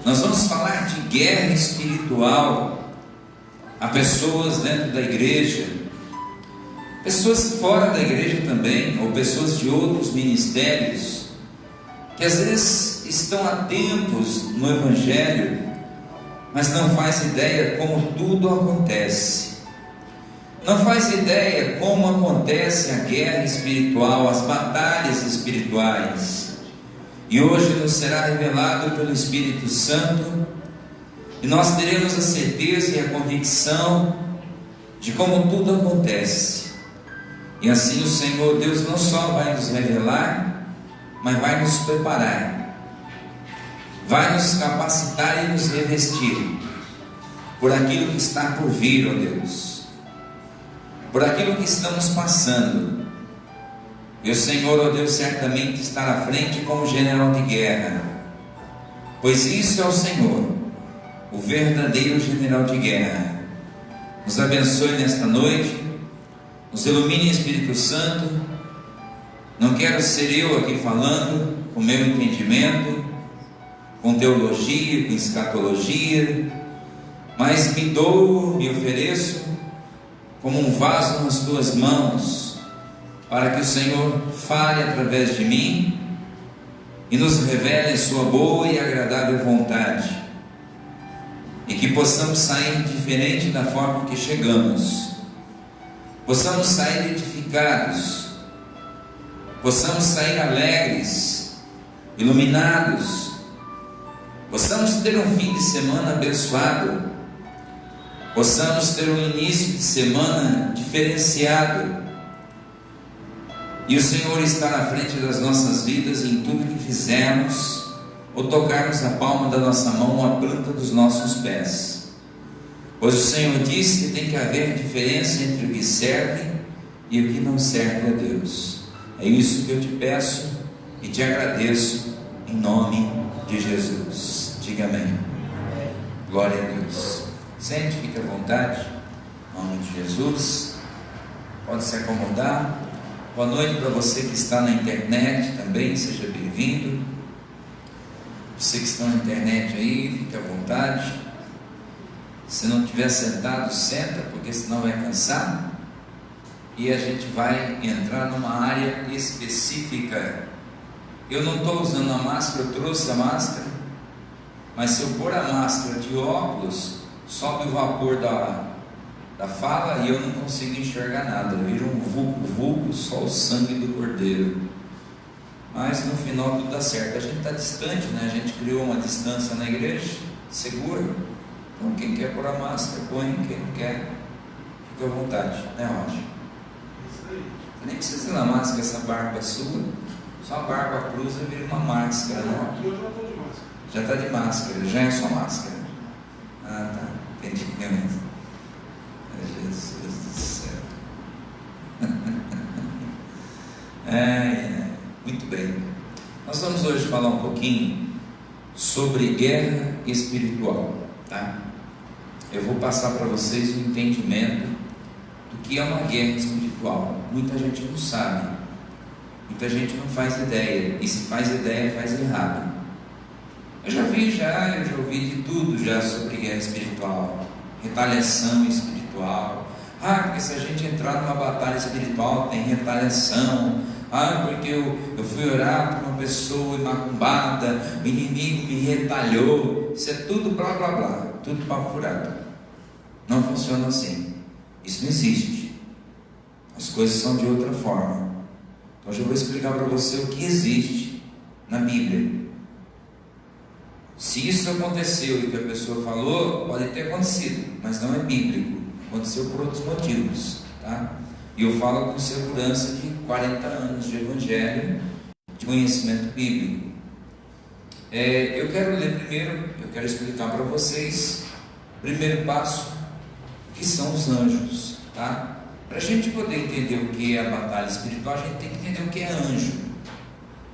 Nós vamos falar de guerra espiritual a pessoas dentro da igreja, pessoas fora da igreja também, ou pessoas de outros ministérios, que às vezes estão há tempos no Evangelho, mas não faz ideia como tudo acontece. Não faz ideia como acontece a guerra espiritual, as batalhas espirituais. E hoje nos será revelado pelo Espírito Santo, e nós teremos a certeza e a convicção de como tudo acontece. E assim o Senhor Deus não só vai nos revelar, mas vai nos preparar, vai nos capacitar e nos revestir por aquilo que está por vir, ó Deus, por aquilo que estamos passando. E o Senhor, ó Deus, certamente está à frente como general de guerra, pois isso é o Senhor, o verdadeiro general de guerra. Nos abençoe nesta noite, nos ilumine, Espírito Santo. Não quero ser eu aqui falando com meu entendimento, com teologia, com escatologia, mas me dou, me ofereço como um vaso nas tuas mãos, para que o Senhor fale através de mim e nos revele a sua boa e agradável vontade, e que possamos sair diferente da forma que chegamos, possamos sair edificados, possamos sair alegres, iluminados, possamos ter um fim de semana abençoado, possamos ter um início de semana diferenciado, e o Senhor está na frente das nossas vidas em tudo que fizermos, ou tocarmos a palma da nossa mão ou a planta dos nossos pés, pois o Senhor disse que tem que haver diferença entre o que serve e o que não serve a Deus. É isso que eu te peço e te agradeço em nome de Jesus. Diga amém. Glória a Deus. Sente, fique à vontade, em nome de Jesus. Pode se acomodar. Boa noite para você que está na internet também, seja bem-vindo. Você que está na internet aí, fique à vontade. Se não estiver sentado, senta, porque senão vai cansar. E a gente vai entrar numa área específica. Eu não estou usando a máscara, eu trouxe a máscara, mas se eu pôr a máscara de óculos, sobe o vapor da fala e eu não consigo enxergar nada, vira um vulco, só o sangue do cordeiro. Mas no final tudo dá certo. A gente está distante, né? A gente criou uma distância na igreja segura. Então quem quer pôr a máscara, põe. Quem não quer, fica à vontade, né, Rocha? Você nem precisa da máscara, essa barba sua, só a barba cruza e vira uma máscara, não? Aqui eu já estou de máscara. Já está de máscara, já é só máscara. Ah, tá, entendi mesmo. Jesus do céu. Muito bem. Nós vamos hoje falar um pouquinho sobre guerra espiritual, tá? Eu vou passar para vocês o entendimento do que é uma guerra espiritual. Muita gente não sabe, muita gente não faz ideia, e se faz ideia, faz errado. Eu já ouvi de tudo já sobre guerra espiritual, retaliação espiritual. Porque se a gente entrar numa batalha espiritual tem retaliação. Porque eu fui orar por uma pessoa macumbada, o inimigo me retalhou. Isso é tudo blá blá blá, tudo papo furado. Não funciona assim. Isso não existe. As coisas são de outra forma. Então hoje eu vou explicar para você o que existe na Bíblia. Se isso aconteceu e o que a pessoa falou, pode ter acontecido, mas não é bíblico. Aconteceu por outros motivos, tá? E eu falo com segurança de 40 anos de evangelho, de conhecimento bíblico. Eu quero ler primeiro, eu quero explicar para vocês, primeiro passo, o que são os anjos, tá? Para a gente poder entender o que é a batalha espiritual, a gente tem que entender o que é anjo.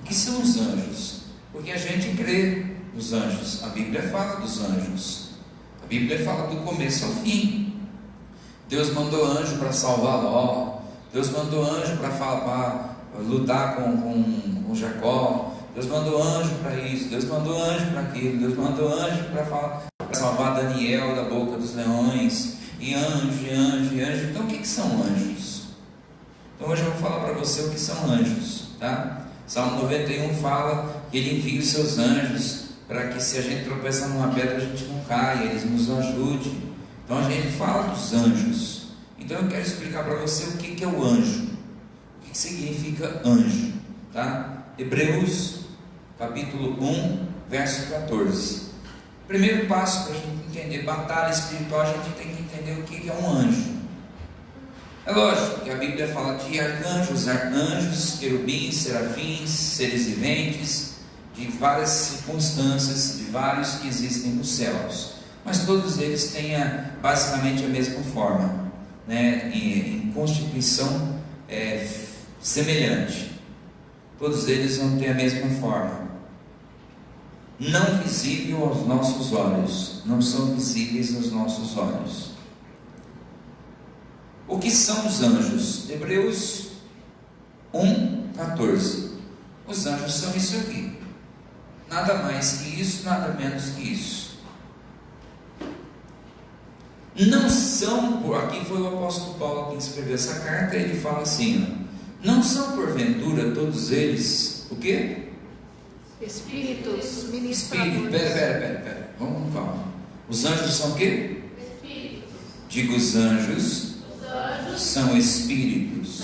O que são os anjos? Porque a gente crê nos anjos, a Bíblia fala dos anjos, a Bíblia fala do começo ao fim. Deus mandou anjo para salvar Ló, Deus mandou anjo para lutar com Jacó, Deus mandou anjo para isso, Deus mandou anjo para aquilo, Deus mandou anjo para salvar Daniel da boca dos leões, e anjo, e anjo, e anjo. Então o que são anjos? Então hoje eu vou falar para você o que são anjos, tá? Salmo 91 fala que Ele envia os seus anjos para que, se a gente tropeçar numa pedra, a gente não caia, eles nos ajudem. Então a gente fala dos anjos. Então eu quero explicar para você o que é o anjo, o que significa anjo, tá? Hebreus capítulo 1, verso 14. Primeiro passo para a gente entender batalha espiritual, a gente tem que entender o que é um anjo. É lógico que a Bíblia fala de arcanjos, querubins, serafins, seres viventes, de várias circunstâncias, de vários que existem nos céus, mas todos eles têm basicamente a mesma forma, né? Em constituição semelhante. Todos eles vão ter a mesma forma, não visível aos nossos olhos, não são visíveis aos nossos olhos. O que são os anjos? Hebreus 1:14. Os anjos são isso aqui, nada mais que isso, nada menos que isso. Não são, aqui foi o apóstolo Paulo quem escreveu essa carta, ele fala assim, não são porventura todos eles, o quê? Espíritos ministradores. Pera, vamos calma. Os anjos são o quê? Espíritos. Diga, os anjos são espíritos.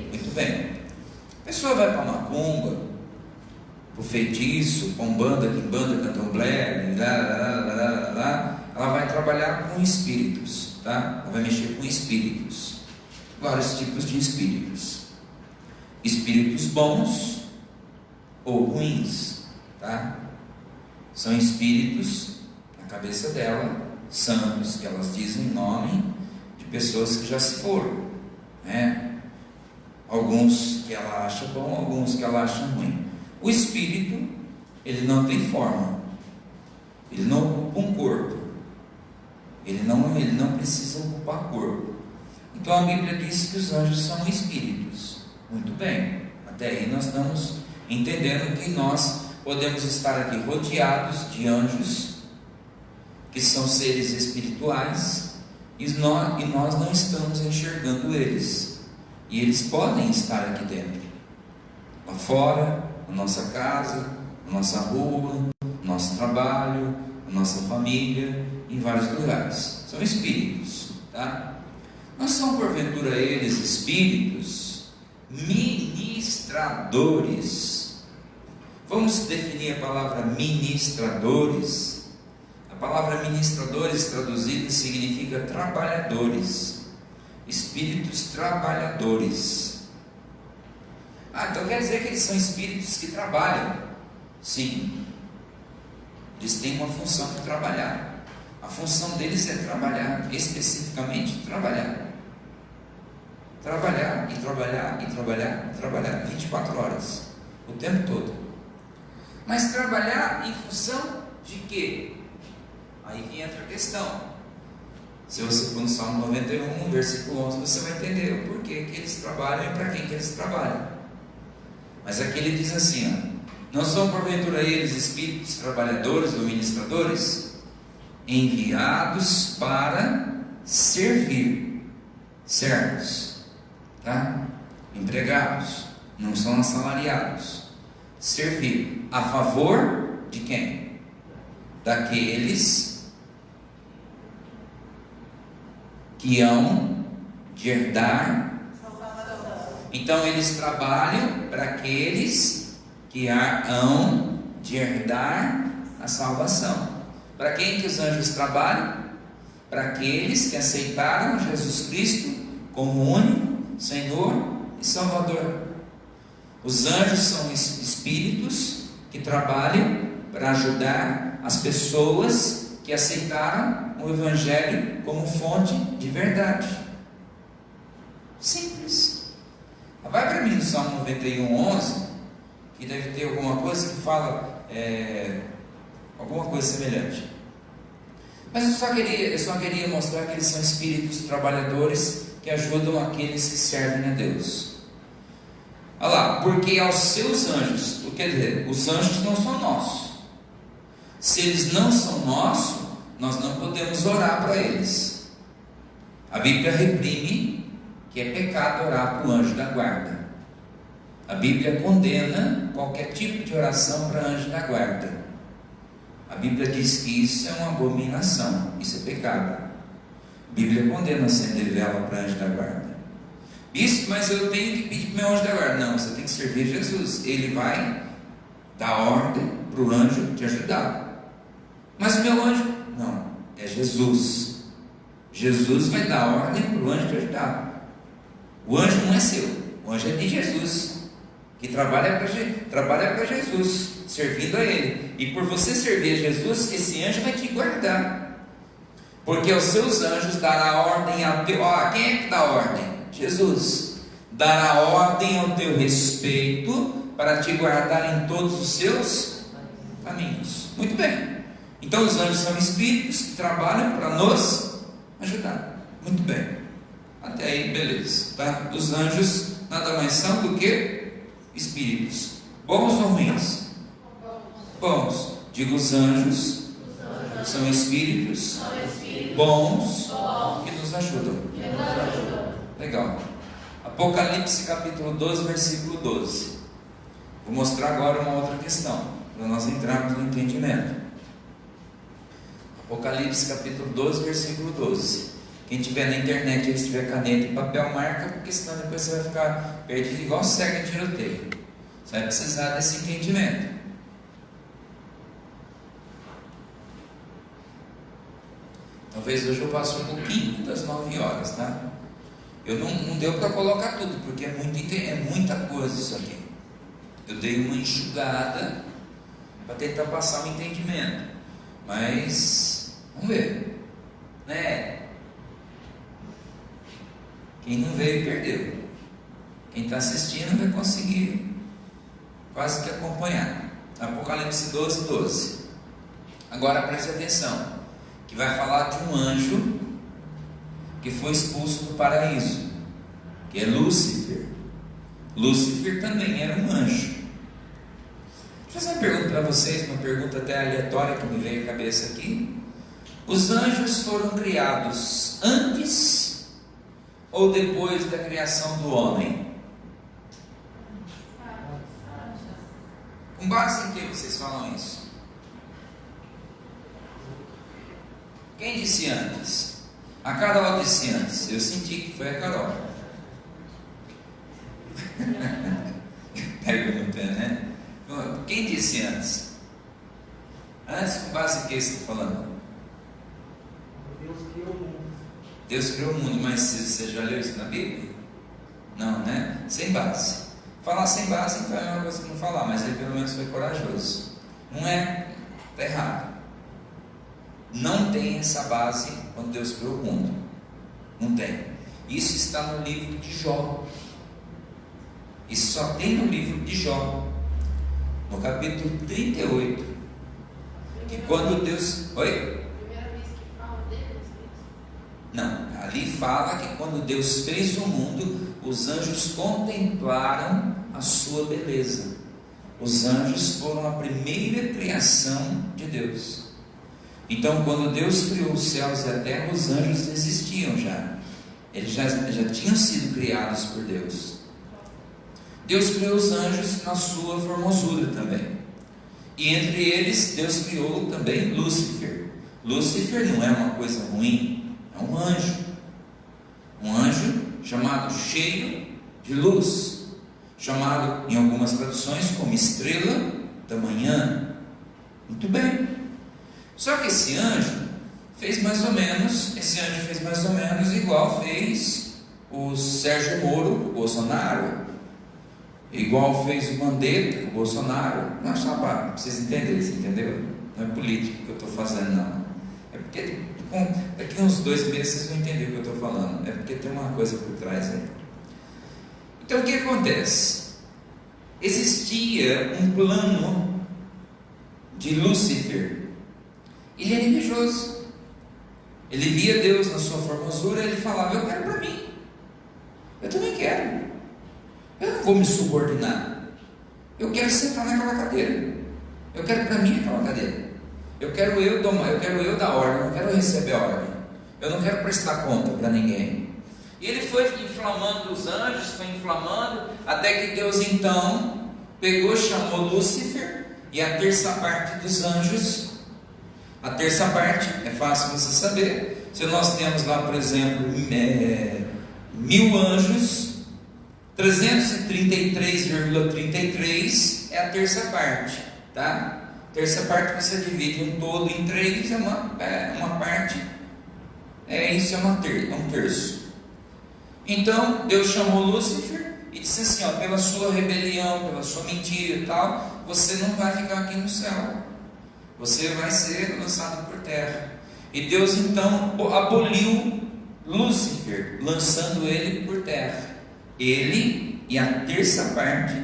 Muito bem. A pessoa vai para macumba, para o feitiço, para umbanda, quimbanda, candomblé, ela vai trabalhar com espíritos, tá? Ela vai mexer com espíritos, vários tipos de espíritos, espíritos bons ou ruins, tá? São espíritos na cabeça dela, santos, que elas dizem nome de pessoas que já se foram, né? Alguns que ela acha bom, alguns que ela acha ruim. O espírito, ele não tem forma, ele não ocupa um corpo, ele não precisa ocupar corpo. Então a Bíblia diz que os anjos são espíritos. Muito bem, até aí nós estamos entendendo que nós podemos estar aqui rodeados de anjos, que são seres espirituais, e nós não estamos enxergando eles, e eles podem estar aqui dentro, lá fora, na nossa casa, na nossa rua, no nosso trabalho, na nossa família, em vários lugares. São espíritos, tá? Não são porventura eles espíritos ministradores? Vamos definir a palavra ministradores. A palavra ministradores traduzida significa trabalhadores, espíritos trabalhadores. Então quer dizer que eles são espíritos que trabalham? Sim, eles têm uma função de trabalhar. A função deles é trabalhar, especificamente trabalhar. Trabalhar e trabalhar e trabalhar e trabalhar 24 horas, o tempo todo. Mas trabalhar em função de quê? Aí que entra a questão. Se você for no Salmo 91, versículo 11, você vai entender o porquê que eles trabalham e para quem que eles trabalham. Mas aqui ele diz assim, não são porventura eles espíritos trabalhadores ou ministradores, enviados para servir, servos, tá? Empregados, não são assalariados. Servir a favor de quem? Daqueles que hão de herdar. Então eles trabalham para aqueles que hão de herdar a salvação. Para quem que os anjos trabalham? Para aqueles que aceitaram Jesus Cristo como único Senhor e Salvador. Os anjos são espíritos que trabalham para ajudar as pessoas que aceitaram o Evangelho como fonte de verdade. Simples. Vai para mim no Salmo 91:11, que deve ter alguma coisa que fala alguma coisa semelhante. Mas eu só queria mostrar que eles são espíritos trabalhadores que ajudam aqueles que servem a Deus. Olha lá, porque aos seus anjos, quer dizer, os anjos não são nossos. Se eles não são nossos, nós não podemos orar para eles. A Bíblia reprime que é pecado orar para o anjo da guarda. A Bíblia condena qualquer tipo de oração para anjo da guarda. A Bíblia diz que isso é uma abominação, isso é pecado. A Bíblia condena acender vela para anjo da guarda. Isso, mas eu tenho que pedir para o meu anjo da guarda. Não, você tem que servir Jesus. Ele vai dar ordem para o anjo te ajudar. Mas o meu anjo? Não, é Jesus. Jesus vai dar ordem para o anjo te ajudar. O anjo não é seu, o anjo é de Jesus, que trabalha para Jesus, servindo a Ele. E por você servir a Jesus, esse anjo vai te guardar. Porque aos seus anjos dará ordem ao teu... quem é que dá ordem? Jesus. Dará ordem ao teu respeito para te guardar em todos os seus caminhos. Muito bem. Então os anjos são espíritos que trabalham para nos ajudar. Muito bem. Até aí, beleza. Tá? Os anjos nada mais são do que espíritos. Bons ou ruins? Bons. Digo, os anjos são espíritos bons que nos ajudam. Legal. Apocalipse capítulo 12, versículo 12. Vou mostrar agora uma outra questão, para nós entrarmos no entendimento. Apocalipse capítulo 12, versículo 12. Quem tiver na internet, se tiver caneta e papel, marca, porque senão depois você vai ficar perdido igual cego em tiroteio. Você vai precisar desse entendimento. Talvez hoje eu passe um pouquinho das 9 horas, tá? Não deu para colocar tudo, porque é muita coisa isso aqui. Eu dei uma enxugada para tentar passar o entendimento. Mas, vamos ver, né? Quem não veio, perdeu. Quem está assistindo vai conseguir quase que acompanhar. Apocalipse 12, 12. Agora preste atenção, que vai falar de um anjo que foi expulso do paraíso, que é Lúcifer. Lúcifer também era um anjo. Deixa eu fazer uma pergunta para vocês, uma pergunta até aleatória que me veio à cabeça aqui. Os anjos foram criados antes ou depois da criação do homem? Com base em que vocês falam isso? Quem disse antes? A Carol disse antes. Eu senti que foi a Carol. Pega no pé, né? Quem disse antes? Antes, com base em que você está falando? Deus criou o mundo. Deus criou o mundo, mas você já leu isso na Bíblia? Não, né? Sem base. Falar sem base então é uma coisa que não falar, mas ele pelo menos foi corajoso. Não é? Está errado. Não tem essa base quando Deus criou o mundo. Não tem. Isso está no livro de Jó. Isso só tem no livro de Jó, no capítulo 38. Que quando Deus... Oi? Primeira vez que fala deles? Não, ali fala que quando Deus fez o mundo, os anjos contemplaram a sua beleza. Os anjos foram a primeira criação de Deus. Então, quando Deus criou os céus e a terra, os anjos existiam já. Eles já tinham sido criados por Deus. Deus criou os anjos na sua formosura também. E entre eles, Deus criou também Lúcifer. Lúcifer não é uma coisa ruim, é um anjo. Um anjo chamado cheio de luz, chamado em algumas traduções como estrela da manhã. Muito bem. Só que esse anjo fez mais ou menos igual fez o Sérgio Moro, o Bolsonaro, igual fez o Mandetta com o Bolsonaro. Não é só para vocês entenderem, você entendeu? Não é política que eu estou fazendo, não. É porque daqui a uns 2 meses vocês vão entender o que eu estou falando. É porque tem uma coisa por trás aí. Então o que acontece? Existia um plano de Lúcifer. Ele era invejoso. Ele via Deus na sua formosura e ele falava: eu quero para mim. Eu também quero. Eu não vou me subordinar. Eu quero sentar naquela cadeira. Eu quero para mim aquela cadeira. Eu quero eu dar ordem, eu não quero receber a ordem. Eu não quero prestar conta para ninguém. E ele foi inflamando os anjos, foi inflamando, até que Deus então pegou, chamou Lúcifer e a terça parte dos anjos. A terça parte é fácil você saber. Se nós temos lá, por exemplo, 1000 anjos, 333,33 é a terça parte, tá? Terça parte você divide um todo em 3, é uma parte, isso é um terço. Então Deus chamou Lúcifer e disse assim: ó, pela sua rebelião, pela sua mentira e tal, você não vai ficar aqui no céu, você vai ser lançado por terra. E Deus então aboliu Lúcifer, lançando ele por terra, ele e a terça parte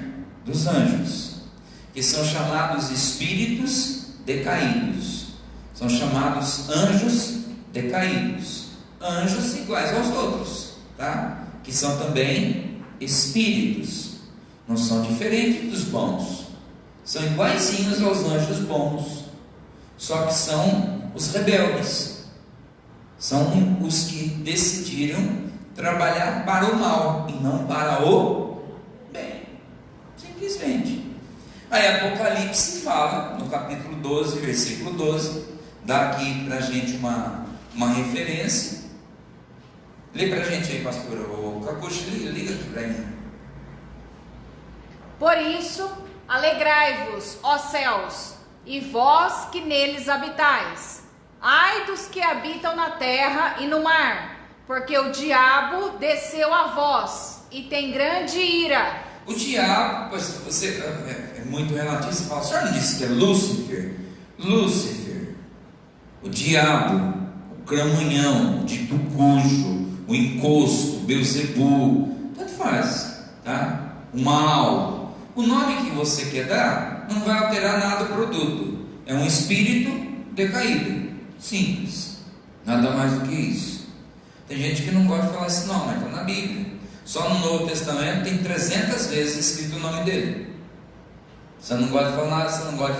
dos anjos, que são chamados espíritos decaídos, são chamados anjos decaídos, anjos iguais aos outros, tá? Que são também espíritos, não são diferentes dos bons, são iguaizinhos aos anjos bons, só que são os rebeldes, são os que decidiram trabalhar para o mal e não para o bem, simplesmente. Aí Apocalipse fala, no capítulo 12, versículo 12, dá aqui para a gente uma referência. Lê para a gente aí, pastora. O Cacucho, liga aqui para mim. Por isso, alegrai-vos, ó céus, e vós que neles habitais. Ai dos que habitam na terra e no mar, porque o diabo desceu a vós, e tem grande ira. O diabo, você é muito relativo, você fala, o senhor não disse que é Lúcifer? Lúcifer, o diabo, o cramunhão, o dito cujo, o encosto, Belzebu, tanto faz, tá? O mal, o nome que você quer dar, não vai alterar nada o produto, é um espírito decaído, simples, nada mais do que isso. Tem gente que não gosta de falar esse nome, mas está na Bíblia. Só no Novo Testamento tem 300 vezes escrito o nome dele. Você não gosta de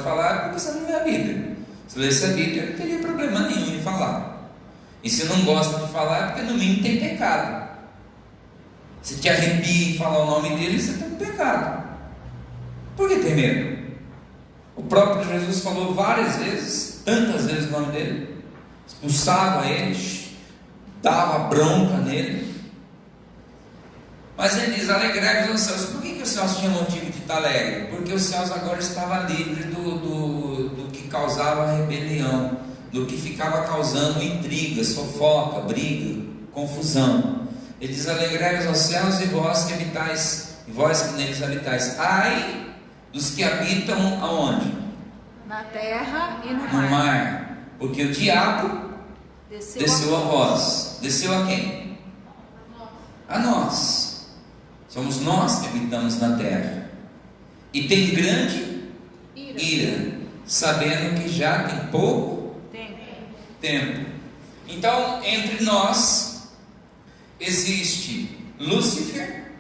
falar porque você não lê a Bíblia. Se lesse a Bíblia, não teria problema nenhum em falar. E se não gosta de falar, é porque no mínimo tem pecado. Se te arrepia em falar o nome dele, você tem um pecado. Por que tem medo? O próprio Jesus falou várias vezes, tantas vezes o nome dele, expulsava ele, dava bronca nele. Mas ele diz: alegrai-vos nos céus. Por que os céus tinham motivo de estar alegre? Porque os céus agora estavam livres do que causava rebelião, do que ficava causando intrigas, fofoca, briga, confusão. Ele diz: alegrai-vos aos céus e vós que habitais, e vós que neles habitais. Ai dos que habitam aonde? Na terra e no mar. No mar. Porque o diabo desceu a vós. Desceu a quem? A nós. Somos nós que habitamos na terra. E tem grande ira, sabendo que já tem pouco tempo. Então, entre nós existe Lúcifer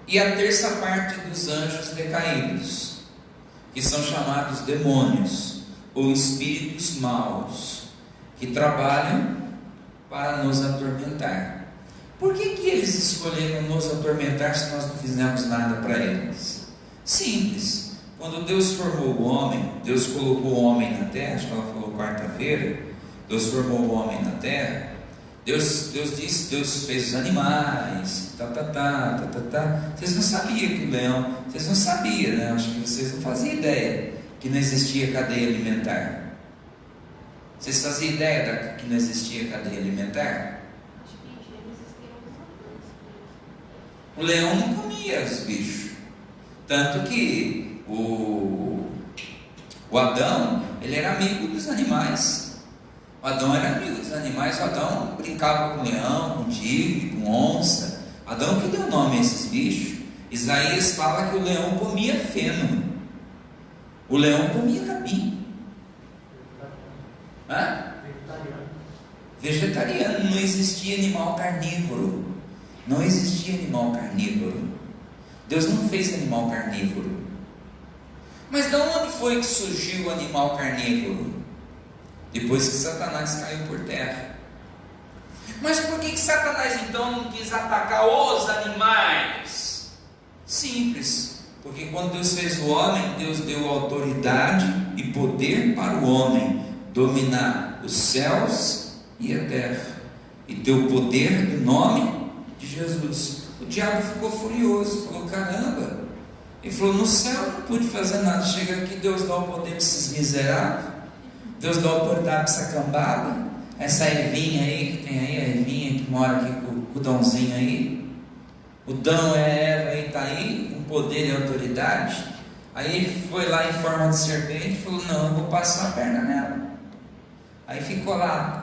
e a terça parte dos anjos decaídos, que são chamados demônios ou espíritos maus, que trabalham para nos atormentar. Por que eles escolheram nos atormentar se nós não fizemos nada para eles? Simples. Quando Deus formou o homem, Deus colocou o homem na terra, acho que ela falou quarta-feira, Deus formou o homem na terra, Deus fez os animais, Vocês não sabiam que o leão, vocês não sabiam, né? Acho que vocês não faziam ideia que não existia cadeia alimentar. Vocês faziam ideia que não existia cadeia alimentar? O leão não comia os bichos, tanto que o Adão, ele era amigo dos animais. O Adão era amigo dos animais. O Adão brincava com leão, com tigre, com onça. Adão que deu nome a esses bichos. Isaías fala que o leão comia feno, o leão comia capim. Vegetariano. Não existia animal carnívoro. Não existia animal carnívoro. Deus não fez animal carnívoro. Mas de onde foi que surgiu o animal carnívoro? Depois que Satanás caiu por terra. Mas por que Satanás então não quis atacar os animais? Simples. Porque quando Deus fez o homem, Deus deu autoridade e poder para o homem dominar os céus e a terra. E deu poder no nome de Jesus. O diabo ficou furioso, falou: caramba. Ele falou: no céu eu não pude fazer nada. Chega aqui, Deus dá o poder para esses miseráveis. Deus dá autoridade para essa cambada. Essa Evinha aí, que tem aí, a Evinha que mora aqui com o Dãozinho aí. O Dão é a Eva aí, está aí, com poder e autoridade. Aí ele foi lá em forma de serpente e falou: não, eu vou passar a perna nela. Aí ficou lá: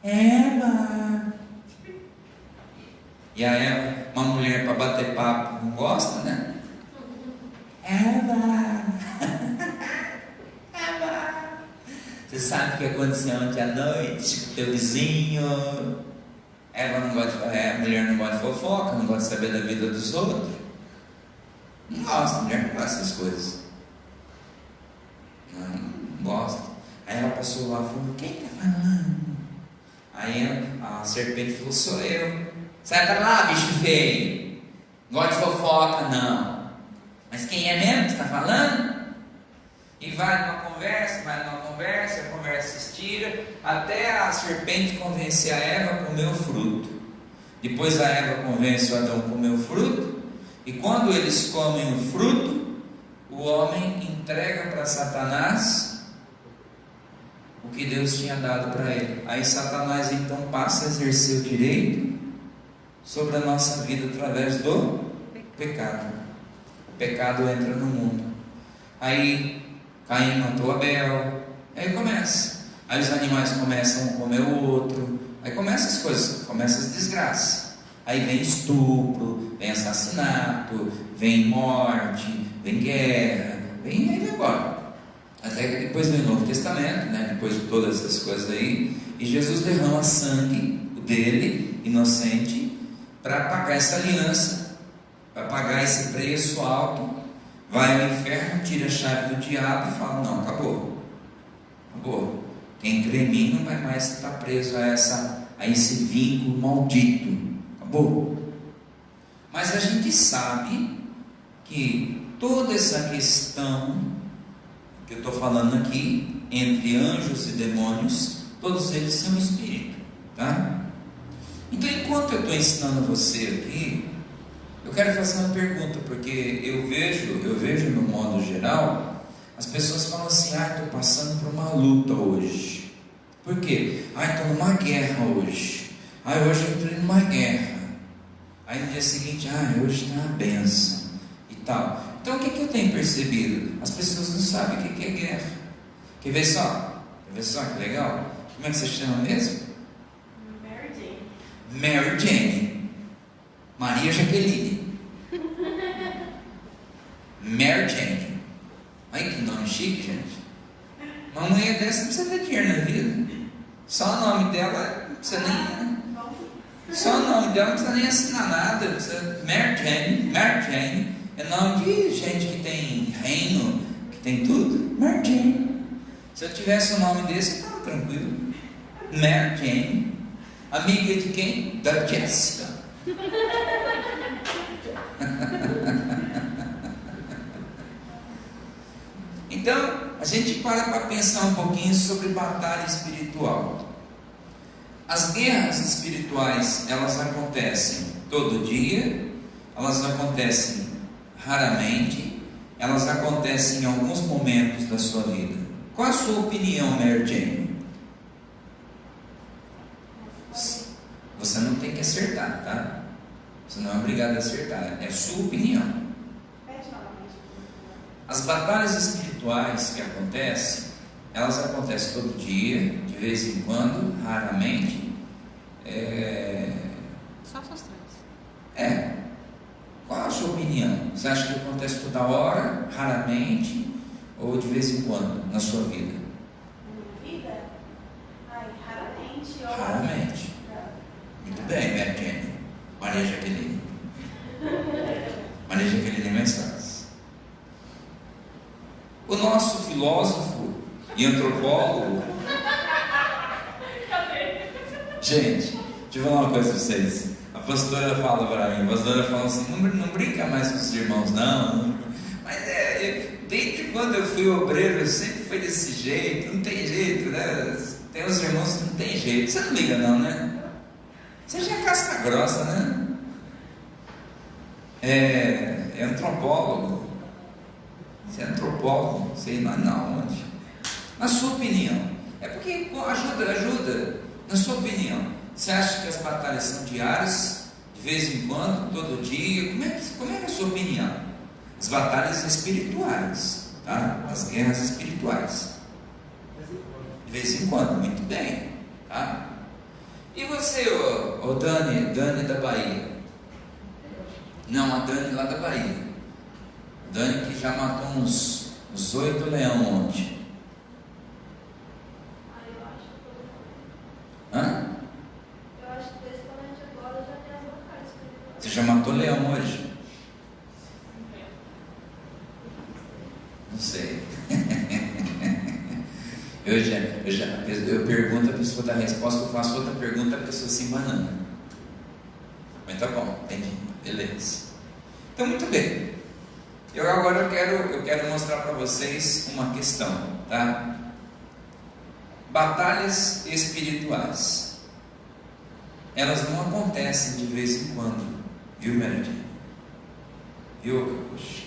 Eva. E a Eva, uma mulher para bater papo, não gosta, né? Eva. Eva. Você sabe o que aconteceu ontem à noite com o teu vizinho? Eva não gosta de, a mulher não gosta de fofoca, não gosta de saber da vida dos outros. Não gosta, a mulher não gosta dessas coisas. Não gosta. Aí ela passou lá e falou: quem está falando? Aí a serpente falou: sou eu. Sai para lá, bicho feio. Não gosta de fofoca, não. Mas quem é mesmo que está falando? E vai numa conversa, a conversa estira, até a serpente convencer a Eva a comer o fruto. Depois a Eva convence o Adão a comer o fruto, e quando eles comem o fruto, o homem entrega para Satanás o que Deus tinha dado para ele. Aí Satanás então passa a exercer o direito sobre a nossa vida através do pecado. O pecado entra no mundo. Aí Caim matou Abel. Aí começa. Aí os animais começam a comer o outro. Aí começam as coisas, começam as desgraças. Aí vem estupro, vem assassinato, vem morte, vem guerra, aí vai embora. Até que depois vem o Novo Testamento, né? Depois de todas essas coisas aí, e Jesus derrama sangue dele, inocente, para pagar essa aliança, para pagar esse preço alto. Vai ao inferno, tira a chave do diabo e fala: não, acabou. Acabou. Quem crê em mim não vai mais estar preso a esse vínculo maldito. Acabou. Mas a gente sabe que toda essa questão que eu estou falando aqui, entre anjos e demônios, todos eles são espírito, tá? Então, enquanto eu estou ensinando você aqui, eu quero fazer uma pergunta, porque eu vejo no modo geral, as pessoas falam assim: estou passando por uma luta hoje. Por quê? Estou numa guerra hoje. Hoje eu entrei numa guerra. Aí no dia seguinte, hoje está uma benção e tal. Então o que eu tenho percebido? As pessoas não sabem o que é guerra. Quer ver só? Que legal? Como é que você chama mesmo? Mary Jane. Maria Jaqueline. Mary Jane. Olha que nome chique, gente. Uma mulher dessa não precisa ter dinheiro na vida. Só o nome dela não precisa nem. Só o nome dela não precisa nem assinar nada. Mary Jane é nome de gente que tem reino, que tem tudo. Mary Jane. Se eu tivesse um nome desse, eu estava tranquilo. Mary Jane. Amiga de quem? Da Jessica. Então, a gente para pensar um pouquinho sobre batalha espiritual. As guerras espirituais, elas acontecem todo dia, elas acontecem raramente, elas acontecem em alguns momentos da sua vida. Qual a sua opinião, Mary Jane? Você não tem que acertar, tá? Você não é obrigado a acertar, é a sua opinião. As batalhas espirituais que acontecem, elas acontecem todo dia, de vez em quando, raramente. Só essas três. Qual a sua opinião? Você acha que acontece toda hora, raramente, ou de vez em quando na sua vida? Na minha vida? Raramente. Raramente. Muito bem, Mary Jane. Maria O nosso filósofo e antropólogo. Gente, deixa eu falar uma coisa pra vocês. A pastora fala para mim, a pastora fala assim, não brinca mais com os irmãos, não. Mas desde quando eu fui obreiro, eu sempre fui desse jeito, não tem jeito, né? Tem uns irmãos que não tem jeito. Você não liga não, né? Você já é casca grossa, né? É antropólogo. Você é antropólogo, sei lá onde. Na sua opinião, é porque ajuda. Na sua opinião, você acha que as batalhas são diárias, de vez em quando, todo dia? Como é a sua opinião? As batalhas espirituais, tá? As guerras espirituais. De vez em quando, muito bem, tá? E você, ô Dani da Bahia? Não, a Dani lá da Bahia. Dani que já matou uns 8 leões ontem. Hã? Eu acho que principalmente agora já tem as batalhas espirituais. Você já matou leão hoje? Não sei. Eu pergunto, a pessoa dá a resposta, eu faço outra pergunta, a pessoa se embanana. Mas tá bom, entendi, beleza. Então, muito bem. Eu quero mostrar para vocês uma questão, tá? Batalhas espirituais. Elas não acontecem de vez em quando, viu, Meredith? Viu, Capucha?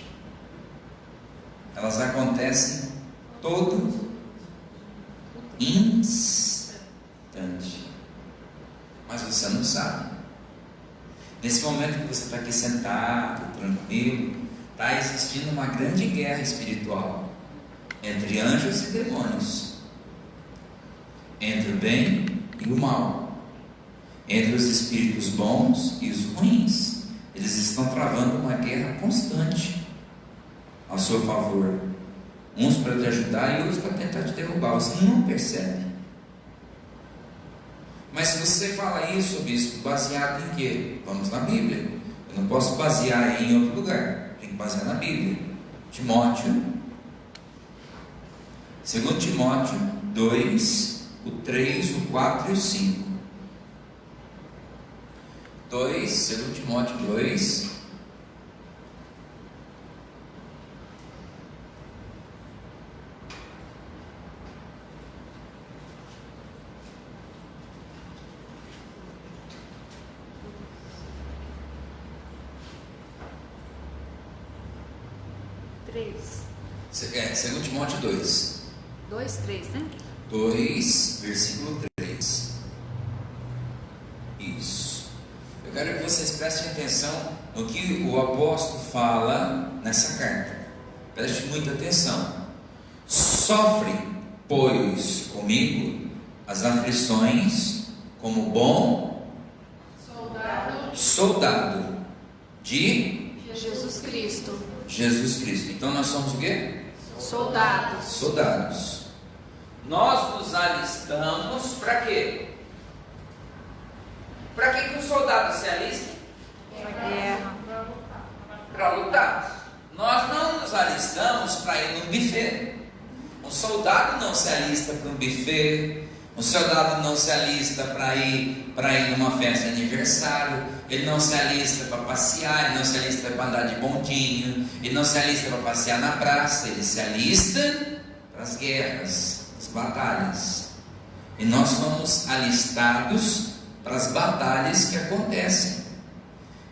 Elas acontecem todo instante. Mas você não sabe. Nesse momento que você está aqui sentado, tranquilo, está existindo uma grande guerra espiritual entre anjos e demônios, entre o bem e o mal, entre os espíritos bons e os ruins. Eles estão travando uma guerra constante ao seu favor, uns para te ajudar e outros para tentar te derrubar. Você não percebe. Mas se você fala isso, bispo, baseado em quê? Vamos na Bíblia. Eu não posso basear em outro lugar, tem que basear na Bíblia. Timóteo, 2 Timóteo 2, o 3, o 4 e o 5. 2 Timóteo 2, segundo Timóteo 2. 2, 3, né? 2, versículo 3. Isso. Eu quero que vocês prestem atenção no que o apóstolo fala nessa carta. Preste muita atenção. Sofre, pois, comigo as aflições como bom soldado de Jesus Cristo. Jesus Cristo. Então nós somos o quê? Soldados. Nós nos alistamos para quê? Para que um soldado se alista? Para lutar. Nós não nos alistamos para ir num buffet. Um soldado não se alista para um buffet. Um soldado não se alista para ir numa festa de aniversário. Ele não se alista para passear. Ele não se alista para andar de bondinho. Ele não se alista para passear na praça. Ele se alista para as guerras, as batalhas. E nós somos alistados para as batalhas que acontecem.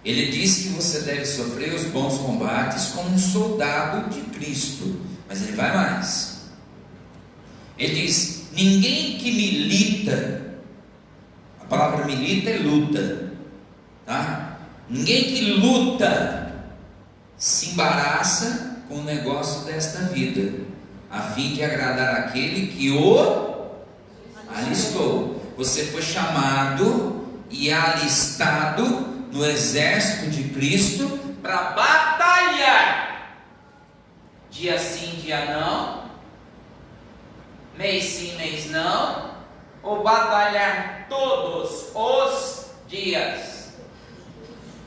Ele diz que você deve sofrer os bons combates como um soldado de Cristo. Mas ele vai mais. Ele diz: ninguém que milita, a palavra milita é luta, tá? Ninguém que luta se embaraça com o negócio desta vida, a fim de agradar aquele que o alistou. Você foi chamado e alistado no exército de Cristo para batalhar, dia sim, dia não, mês sim, mês não, ou batalhar todos os dias.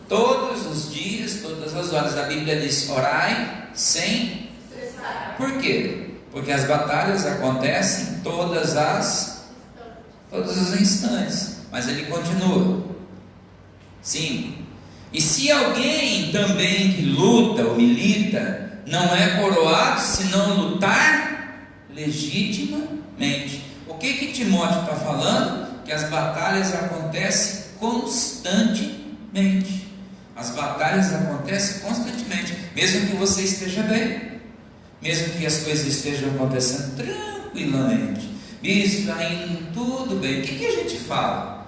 Todos os dias, todas as horas. A Bíblia diz: orai sem cessar. Por quê? Porque as batalhas acontecem todos os instantes. Mas ele continua. 5. E se alguém também que luta ou milita não é coroado se não lutar legitimamente. O que Timóteo está falando? Que as batalhas acontecem constantemente. As batalhas acontecem constantemente, mesmo que você esteja bem, mesmo que as coisas estejam acontecendo tranquilamente. Bispo, está indo tudo bem. O que a gente fala?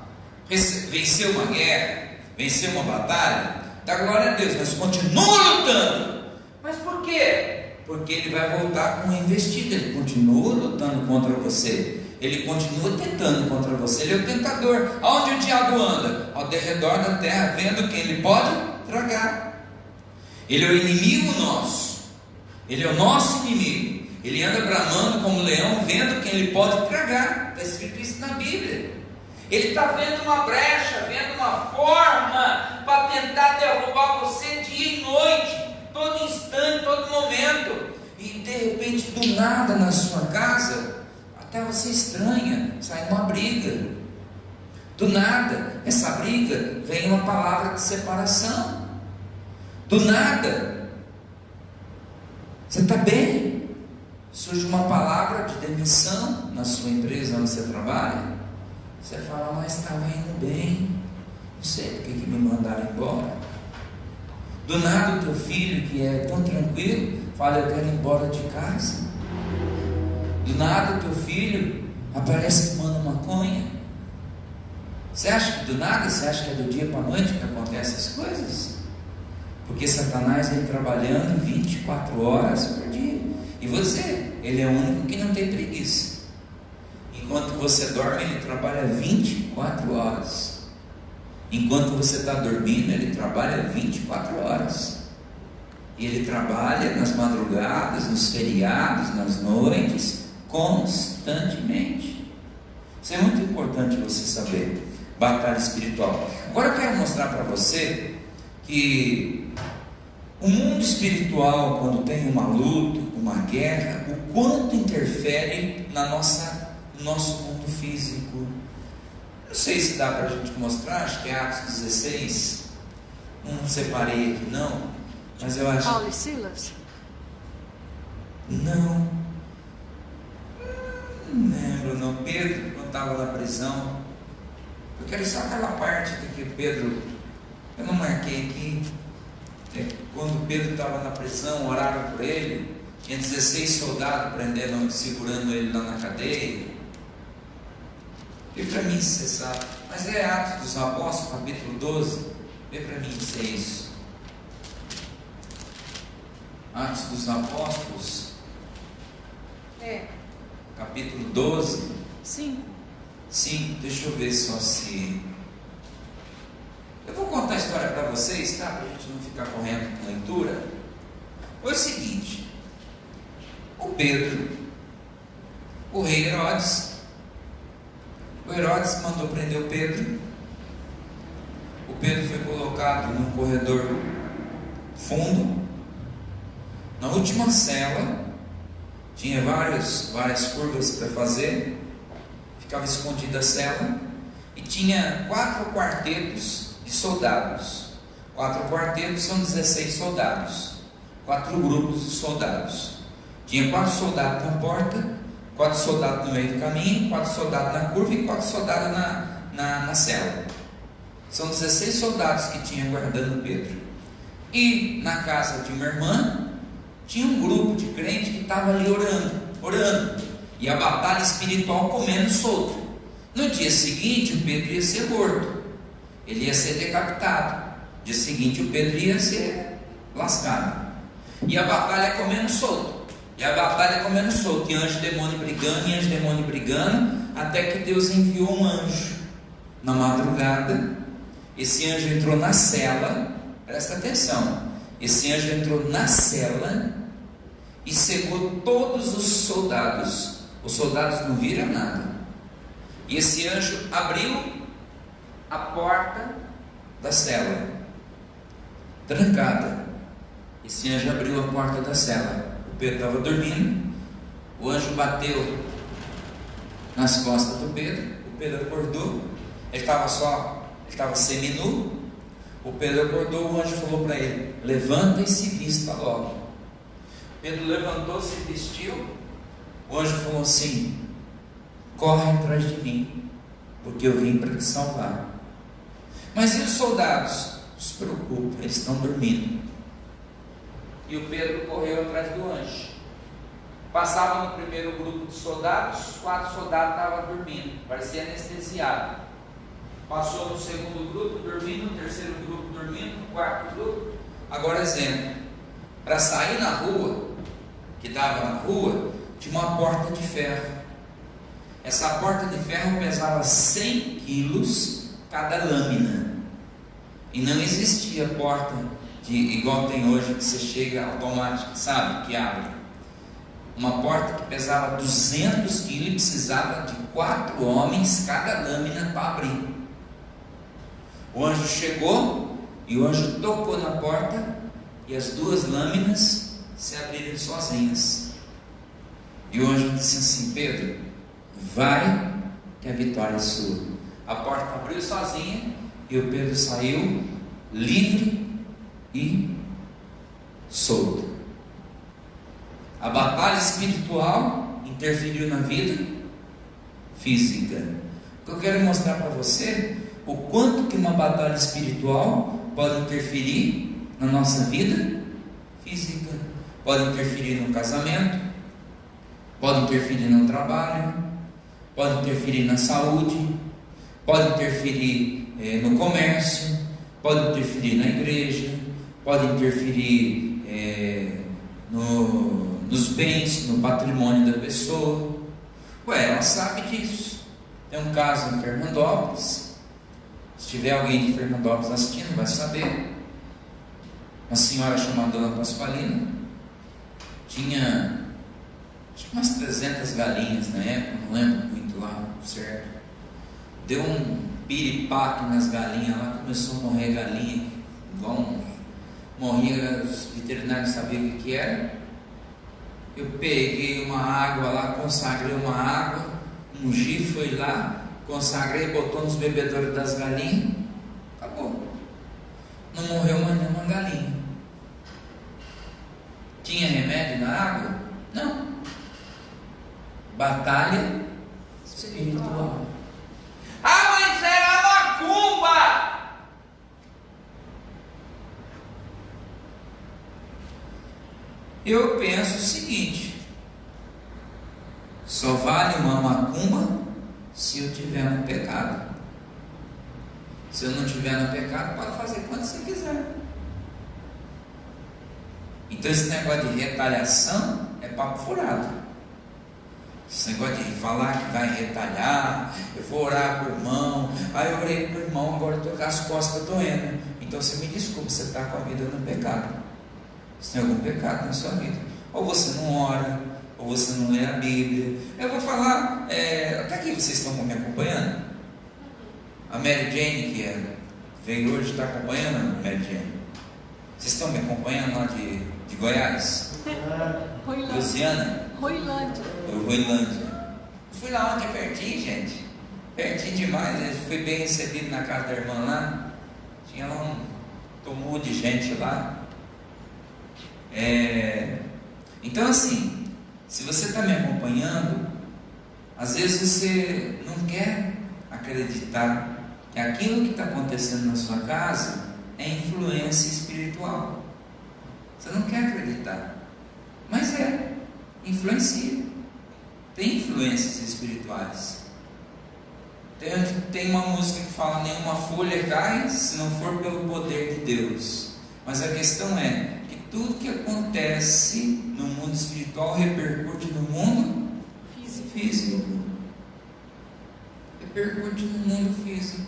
Venceu uma guerra, venceu uma batalha, dá glória a Deus, mas continua lutando. Mas por quê? Porque ele vai voltar com uma investida. Ele continua lutando contra você. Ele continua tentando contra você. Ele é o tentador. Aonde o diabo anda? Ao derredor da terra, vendo quem ele pode tragar. Ele é o inimigo nosso. Ele é o nosso inimigo. Ele anda bramando como leão, vendo quem ele pode tragar. Está escrito isso na Bíblia. Ele está vendo uma brecha, vendo uma forma para tentar derrubar você dia e noite, todo instante, todo momento. E de repente, do nada na sua casa, até você estranha, sai uma briga. Do nada, essa briga vem uma palavra de separação. Do nada, você está bem, surge uma palavra de demissão na sua empresa onde você trabalha. Você fala, mas estava indo bem, não sei por que me mandaram embora. Do nada o teu filho, que é tão tranquilo, fala, eu quero ir embora de casa. Do nada o teu filho aparece fumando maconha. Você acha que do nada, você acha que é do dia para a noite que acontecem as coisas? Porque Satanás vem trabalhando 24 horas por dia. E você, ele é o único que não tem preguiça. Enquanto você dorme, ele trabalha 24 horas. Enquanto você está dormindo, ele trabalha 24 horas. E ele trabalha nas madrugadas, nos feriados, nas noites, constantemente. Isso é muito importante você saber. Batalha espiritual. Agora eu quero mostrar para você que o mundo espiritual, quando tem uma luta, uma guerra, o quanto interfere no nosso mundo físico. Não sei se dá para a gente mostrar, acho que é Atos 16. Não separei aqui não, mas eu acho. Paulo e Silas? Não lembro não. Pedro, quando estava na prisão, eu quero só aquela parte que Pedro, eu não marquei aqui. Quando Pedro estava na prisão, oraram por ele, tinha 16 soldados prendendo, segurando ele lá na cadeia. Vê para mim se você sabe. Mas é Atos dos Apóstolos, capítulo 12. Vê para mim se é isso. Atos dos Apóstolos. Capítulo 12. Sim. Sim, deixa eu ver só se... Eu vou contar a história para vocês, tá? Para a gente não ficar correndo com a leitura. Foi o seguinte. O Pedro, o rei Herodes, mandou prender o Pedro. O Pedro foi colocado num corredor fundo. Na última cela, tinha várias curvas para fazer. Ficava escondida a cela. E tinha 4 quartetos de soldados. 4 quartetos são 16 soldados. 4 grupos de soldados. Tinha 4 soldados na porta, 4 soldados no meio do caminho, 4 soldados na curva e 4 soldados na cela. São 16 soldados que tinham guardando Pedro. E na casa de uma irmã, tinha um grupo de crentes que estava ali orando. E a batalha espiritual comendo solto. No dia seguinte, o Pedro ia ser morto. Ele ia ser decapitado. No dia seguinte, o Pedro ia ser lascado. E a batalha comendo solto. E anjo e demônio brigando, até que Deus enviou um anjo na madrugada. Esse anjo entrou na cela, presta atenção, esse anjo entrou na cela e cegou todos os soldados. Os soldados não viram nada. E esse anjo abriu a porta da cela, trancada. Esse anjo abriu a porta da cela. Pedro estava dormindo, o anjo bateu nas costas do Pedro, o Pedro acordou, ele estava seminu, o Pedro acordou, o anjo falou para ele: levanta e se vista logo. Pedro levantou, se vestiu, o anjo falou assim: corre atrás de mim, porque eu vim para te salvar. Mas e os soldados? Não se preocupe, eles estão dormindo. E o Pedro correu atrás do anjo. Passava no primeiro grupo de soldados, 4 soldados estavam dormindo, parecia anestesiado. Passou no segundo grupo dormindo, no terceiro grupo dormindo, no quarto grupo. Agora exemplo, para sair na rua, que dava na rua, tinha uma porta de ferro. Essa porta de ferro pesava 100 quilos cada lâmina. E não existia porta igual tem hoje, que você chega automático, sabe, que abre. Uma porta que pesava 200 quilos e precisava de 4 homens cada lâmina para abrir. O anjo chegou e o anjo tocou na porta e as 2 lâminas se abriram sozinhas. E o anjo disse assim: Pedro, vai que a vitória é sua. A porta abriu sozinha e o Pedro saiu livre e solto. A batalha espiritual interferiu na vida física. O que eu quero mostrar para você, o quanto que uma batalha espiritual pode interferir na nossa vida física. Pode interferir no casamento, pode interferir no trabalho, pode interferir na saúde, pode interferir no comércio, pode interferir na igreja, pode interferir nos bens, no patrimônio da pessoa. Ela sabe disso. Tem um caso em Fernandópolis. Se tiver alguém de Fernandópolis assistindo, vai saber. Uma senhora chamada Dona Pasqualina tinha acho que umas 300 galinhas na época, não lembro muito lá, certo? Deu um piripaque nas galinhas lá, começou a morrer galinha, igual morria, os veterinários sabiam o que era. Eu peguei uma água lá, consagrei uma água, ungi, fui lá, consagrei, botou nos bebedouros das galinhas, acabou. Não morreu mais nenhuma galinha. Tinha remédio na água? Não. Batalha espiritual. Ah, mas era macumba! Eu penso o seguinte: só vale uma macumba se eu tiver no pecado. Se eu não tiver no pecado, pode fazer quanto você quiser. Então esse negócio de retaliação é papo furado. Esse negócio de falar que vai retalhar, eu vou orar para o irmão, aí eu orei para o irmão, agora eu estou com as costas doendo. Então você me desculpa, você está com a vida no pecado. Você tem algum pecado na sua vida. Ou você não ora, ou você não lê a Bíblia. Eu vou falar, até aqui vocês estão me acompanhando? A Mary Jane, que veio hoje, está acompanhando a Mary Jane? Vocês estão me acompanhando lá de Goiás? Luciana? Ruilândia. Fui lá ontem pertinho, gente. Pertinho demais. Eu fui bem recebido na casa da irmã lá. Tinha lá um tumulto de gente lá. Então assim, se você está me acompanhando, às vezes você não quer acreditar que aquilo que está acontecendo na sua casa é influência espiritual. Você não quer acreditar, mas influencia. Tem influências espirituais. Tem uma música que fala: nenhuma folha cai se não for pelo poder de Deus. Mas a questão é que tudo que acontece no mundo espiritual repercute no mundo físico. Repercute no mundo físico.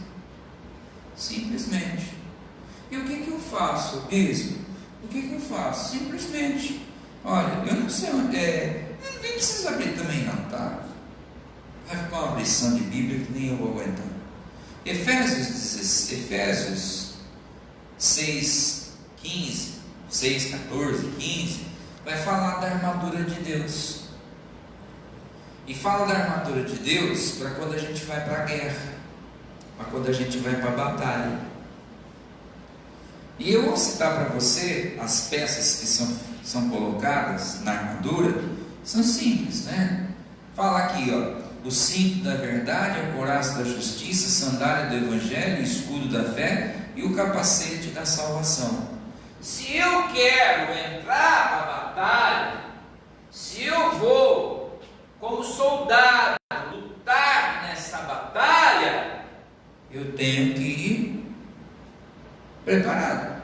Simplesmente. E o que eu faço, bispo? O que eu faço? Simplesmente, olha, eu não sei onde nem precisa abrir também não, tá? Vai ficar uma lição de Bíblia que nem eu vou aguentar. Efésios 6, 14, 15, vai falar da armadura de Deus. E fala da armadura de Deus para quando a gente vai para a guerra, para quando a gente vai para a batalha. E eu vou citar para você as peças que são colocadas na armadura. São simples, né? Fala aqui, ó: o cinto da verdade, a couraça da justiça, sandália do evangelho, o escudo da fé e o capacete da salvação. Se eu quero entrar para a batalha, se eu vou como soldado lutar nessa batalha, eu tenho que ir preparado.